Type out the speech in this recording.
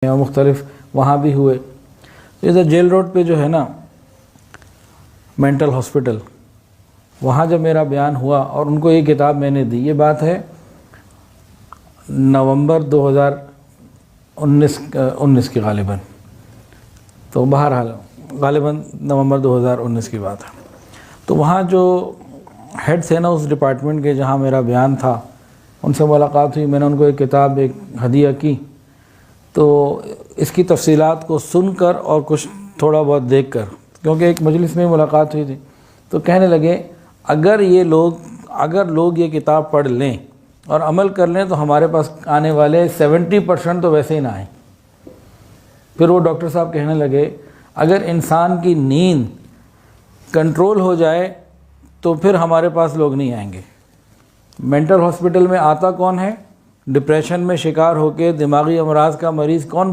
اور مختلف وہاں بھی ہوئے. ادھر جیل روڈ پہ جو ہے نا مینٹل ہاسپٹل، وہاں جب میرا بیان ہوا اور ان کو یہ کتاب میں نے دی، یہ بات ہے نومبر 2019 کی غالباً، تو بہرحال غالباً نومبر 2019 کی بات ہے. تو وہاں جو ہیڈ تھے نا اس ڈپارٹمنٹ کے جہاں میرا بیان تھا، ان سے ملاقات ہوئی. میں نے ان کو ایک کتاب ایک ہدیہ کی، تو اس کی تفصیلات کو سن کر اور کچھ تھوڑا بہت دیکھ کر، کیونکہ ایک مجلس میں ملاقات ہوئی تھی، تو کہنے لگے اگر لوگ یہ کتاب پڑھ لیں اور عمل کر لیں تو ہمارے پاس آنے والے 70% تو ویسے ہی نہ آئیں. پھر وہ ڈاکٹر صاحب کہنے لگے اگر انسان کی نیند کنٹرول ہو جائے تو پھر ہمارے پاس لوگ نہیں آئیں گے. مینٹل ہاسپٹل میں آتا کون ہے؟ ڈپریشن میں شکار ہو کے دماغی امراض کا مریض کون